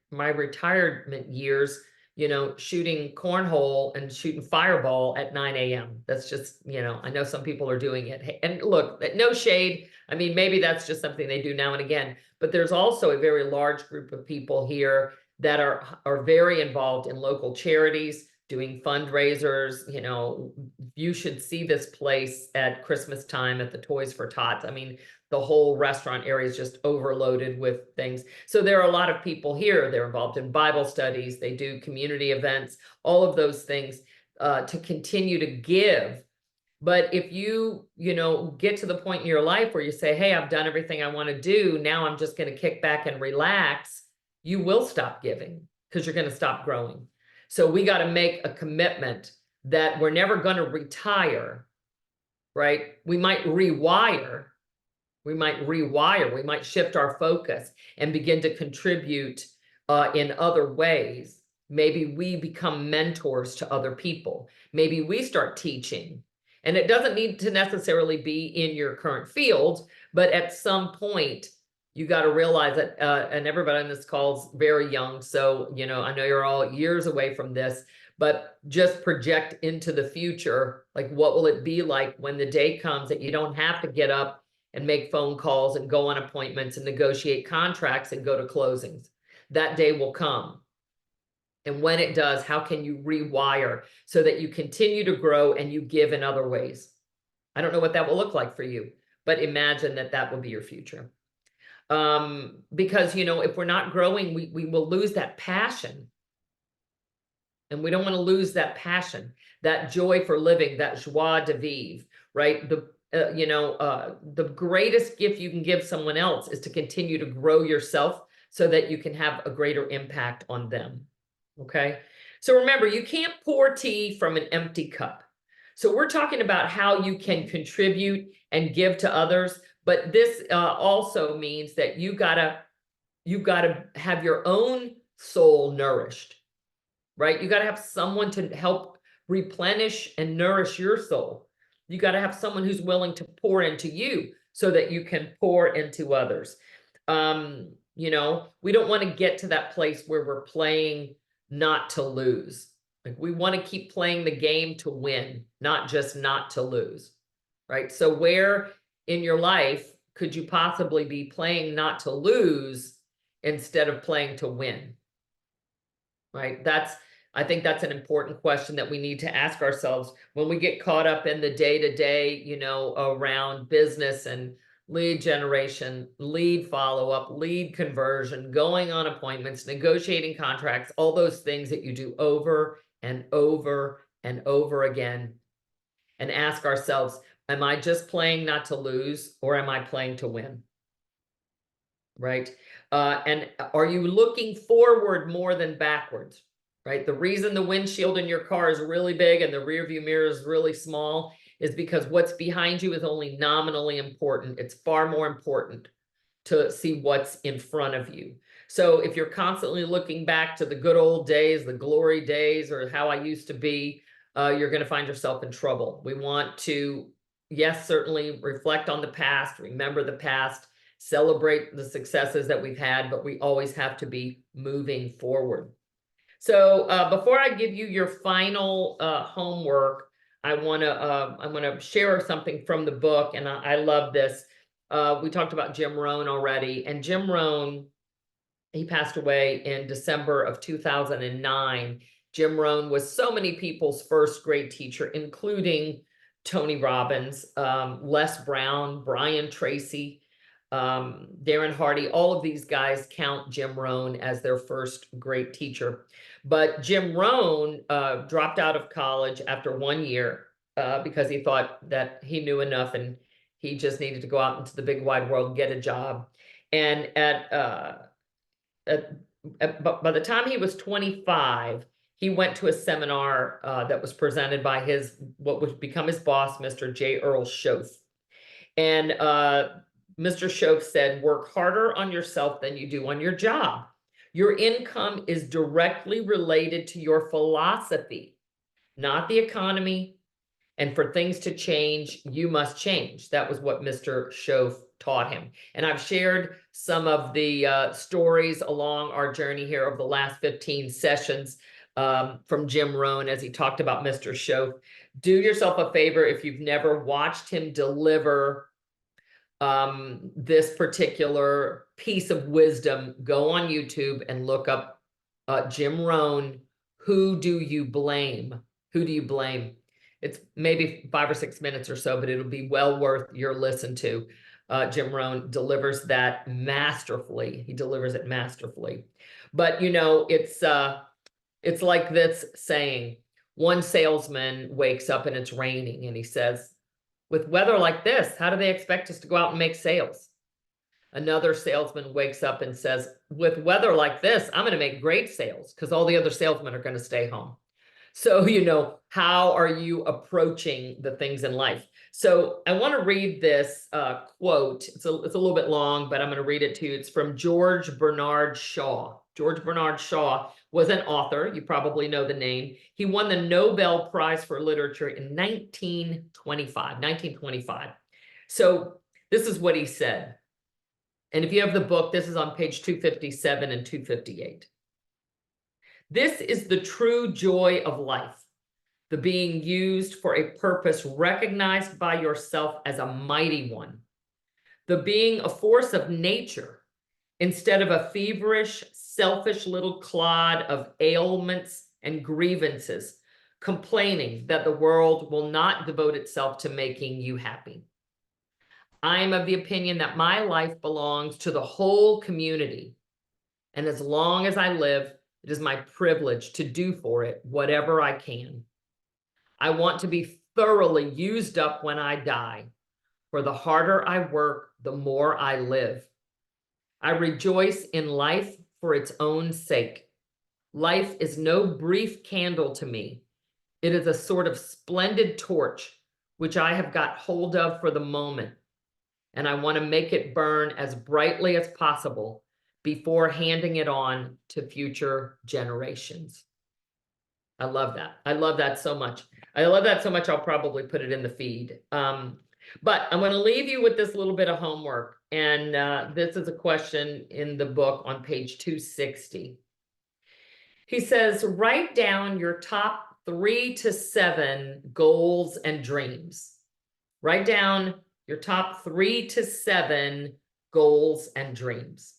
A: years, you know, shooting cornhole and shooting fireball at 9 a.m. That's just, you know, I know some people are doing it. And look, no shade. I mean, maybe that's just something they do now and again, but there's also a very large group of people here that are very involved in local charities, doing fundraisers. You know, you should see this place at Christmas time at the Toys for Tots. I mean, the whole restaurant area is just overloaded with things. So there are a lot of people here. They're involved in Bible studies. They do community events, all of those things to continue to give. But if you know, get to the point in your life where you say, hey, I've done everything I want to do, now I'm just going to kick back and relax, you will stop giving because you're going to stop growing. So we got to make a commitment that we're never going to retire, right? We might rewire. We might shift our focus and begin to contribute in other ways. Maybe we become mentors to other people. Maybe we start teaching. And it doesn't need to necessarily be in your current field, but at some point, you got to realize that, and everybody on this call is very young. So, you know, I know you're all years away from this, but just project into the future. Like, what will it be like when the day comes that you don't have to get up and make phone calls and go on appointments and negotiate contracts and go to closings. That day will come. And when it does, how can you rewire so that you continue to grow and you give in other ways? I don't know what that will look like for you, but imagine that that will be your future. Because, you know, if we're not growing, we will lose that passion. And we don't want to lose that passion, that joy for living, that joie de vivre, right? The greatest gift you can give someone else is to continue to grow yourself so that you can have a greater impact on them. Okay. So remember, you can't pour tea from an empty cup. So we're talking about how you can contribute and give to others, but this also means that you gotta have your own soul nourished, right? You gotta have someone to help replenish and nourish your soul. You gotta have someone who's willing to pour into you so that you can pour into others. You know, we don't want to get to that place where we're playing not to lose. Like, we want to keep playing the game to win, not just not to lose, right? So where in your life could you possibly be playing not to lose instead of playing to win, right? I think that's an important question that we need to ask ourselves when we get caught up in the day-to-day, you know, around business and lead generation, lead follow-up, lead conversion, going on appointments, negotiating contracts, all those things that you do over and over and over again, and ask ourselves, am I just playing not to lose, or am I playing to win? Right? And are you looking forward more than backwards? Right? The reason the windshield in your car is really big and the rear view mirror is really small is because what's behind you is only nominally important. It's far more important to see what's in front of you. So if you're constantly looking back to the good old days, the glory days, or how I used to be, you're going to find yourself in trouble. We want to, yes, certainly reflect on the past, remember the past, celebrate the successes that we've had, but we always have to be moving forward. So before I give you your final homework, I want to share something from the book, and I love this. We talked about Jim Rohn already, and Jim Rohn, he passed away in December of 2009. Jim Rohn was so many people's first grade teacher, including Tony Robbins, Les Brown, Brian Tracy, Darren Hardy. All of these guys count Jim Rohn as their first great teacher. But Jim Rohn dropped out of college after 1 year because he thought that he knew enough and he just needed to go out into the big wide world and get a job. And by the time he was 25, he went to a seminar that was presented by what would become his boss, Mr. J. Earl Shoaff. And Mr. Shoaff said, work harder on yourself than you do on your job. Your income is directly related to your philosophy, not the economy. And for things to change, you must change. That was what Mr. Shoaff taught him. And I've shared some of the stories along our journey here over the last 15 sessions from Jim Rohn as he talked about Mr. Shoaff. Do yourself a favor if you've never watched him deliver this particular piece of wisdom, go on YouTube and look up Jim Rohn. Who do you blame? Who do you blame? It's maybe 5 or 6 minutes or so, but it'll be well worth your listen to. Jim Rohn delivers that masterfully. He delivers it masterfully. But you know, it's like this saying, one salesman wakes up and it's raining and he says, with weather like this, how do they expect us to go out and make sales? Another salesman wakes up and says, with weather like this, I'm going to make great sales because all the other salesmen are going to stay home. So, you know, how are you approaching the things in life? So I want to read this quote. It's a little bit long, but I'm going to read it to you. It's from George Bernard Shaw. George Bernard Shaw was an author. You probably know the name. He won the Nobel Prize for Literature in 1925. So this is what he said. And if you have the book, this is on page 257 and 258. This is the true joy of life, the being used for a purpose recognized by yourself as a mighty one, the being a force of nature instead of a feverish, selfish little clod of ailments and grievances, complaining that the world will not devote itself to making you happy. I am of the opinion that my life belongs to the whole community, and as long as I live, it is my privilege to do for it whatever I can. I want to be thoroughly used up when I die, for the harder I work, the more I live. I rejoice in life for its own sake. Life is no brief candle to me. It is a sort of splendid torch, which I have got hold of for the moment, and I want to make it burn as brightly as possible before handing it on to future generations. I love that. I love that so much. I love that so much, I'll probably put it in the feed. But I'm going to leave you with this little bit of homework. And this is a question in the book on page 260. He says, write down your top 3 to 7 goals and dreams. Write down your top 3 to 7 goals and dreams.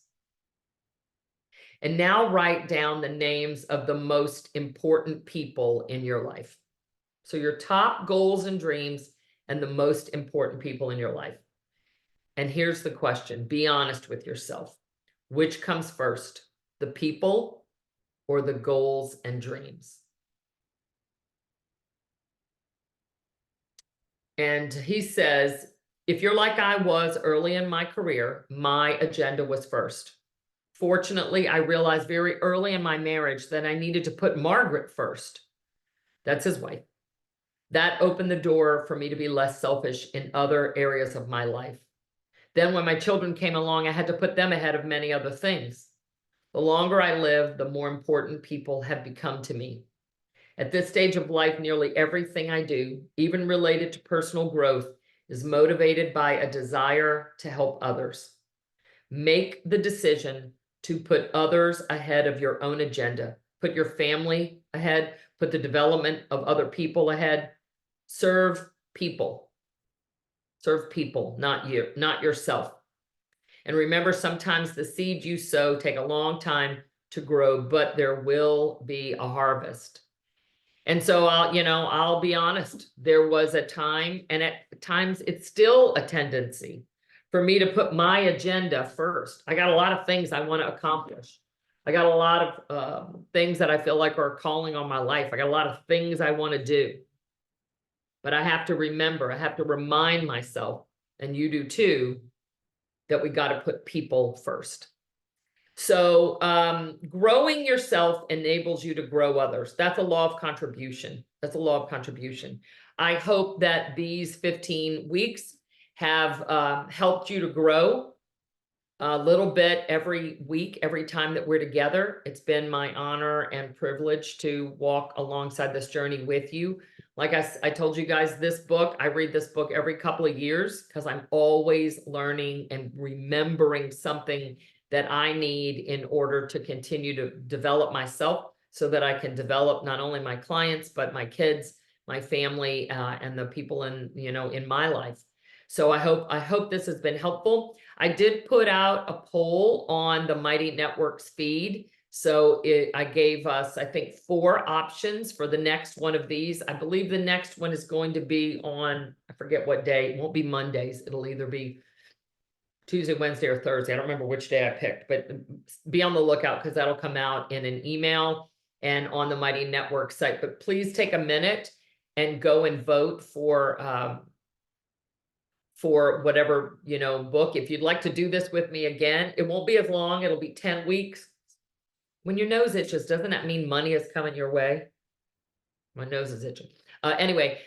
A: And now write down the names of the most important people in your life. So your top goals and dreams and the most important people in your life. And here's the question. Be honest with yourself. Which comes first, the people or the goals and dreams? And he says, if you're like I was early in my career, my agenda was first. Fortunately, I realized very early in my marriage that I needed to put Margaret first. That's his wife. That opened the door for me to be less selfish in other areas of my life. Then when my children came along, I had to put them ahead of many other things. The longer I live, the more important people have become to me. At this stage of life, nearly everything I do, even related to personal growth, is motivated by a desire to help others. Make the decision to put others ahead of your own agenda. Put your family ahead, put the development of other people ahead. Serve people. Serve people, not you, not yourself. And remember, sometimes the seeds you sow take a long time to grow, but there will be a harvest. And so I'll be honest, there was a time, and at times it's still a tendency for me to put my agenda first. I got a lot of things I want to accomplish. I got a lot of things that I feel like are calling on my life. I got a lot of things I want to do. But I have to remember, I have to remind myself, and you do too, that we got to put people first. So growing yourself enables you to grow others. That's a law of contribution. That's a law of contribution. I hope that these 15 weeks have helped you to grow a little bit every week, every time that we're together. It's been my honor and privilege to walk alongside this journey with you. Like I told you guys, this book, I read this book every couple of years because I'm always learning and remembering something that I need in order to continue to develop myself so that I can develop not only my clients, but my kids, my family, and the people in my life. So I hope this has been helpful. I did put out a poll on the Mighty Networks feed. So I gave us, I think, 4 options for the next one of these. I believe the next one is going to be on, I forget what day. It won't be Mondays. It'll either be Tuesday, Wednesday, or Thursday. I don't remember which day I picked, but be on the lookout because that'll come out in an email and on the Mighty Network site. But please take a minute and go and vote for whatever, book. If you'd like to do this with me again, it won't be as long. It'll be 10 weeks. When your nose itches, doesn't that mean money is coming your way? My nose is itching. Anyway,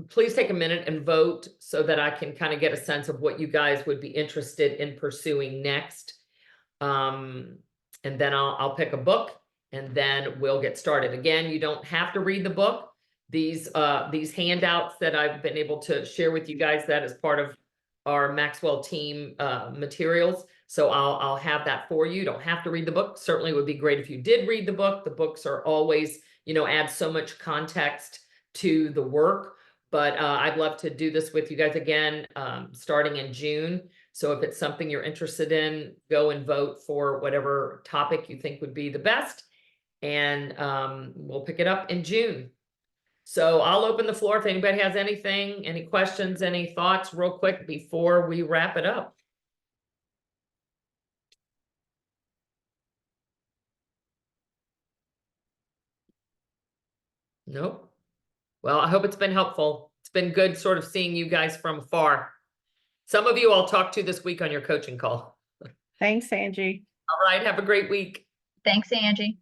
A: please take a minute and vote so that I can kind of get a sense of what you guys would be interested in pursuing next. And then I'll pick a book and then we'll get started. Again, you don't have to read the book. These handouts that I've been able to share with you guys, that is part of our Maxwell team materials. So I'll have that for you. You don't have to read the book. Certainly it would be great if you did read the book. The books are always, add so much context to the work, But I'd love to do this with you guys again, starting in June. So if it's something you're interested in, go and vote for whatever topic you think would be the best. And we'll pick it up in June. So I'll open the floor if anybody has anything, any questions, any thoughts real quick before we wrap it up. Nope. Well, I hope it's been helpful. It's been good sort of seeing you guys from afar. Some of you I'll talk to this week on your coaching call.
B: Thanks, Angie.
A: All right, have a great week.
C: Thanks, Angie.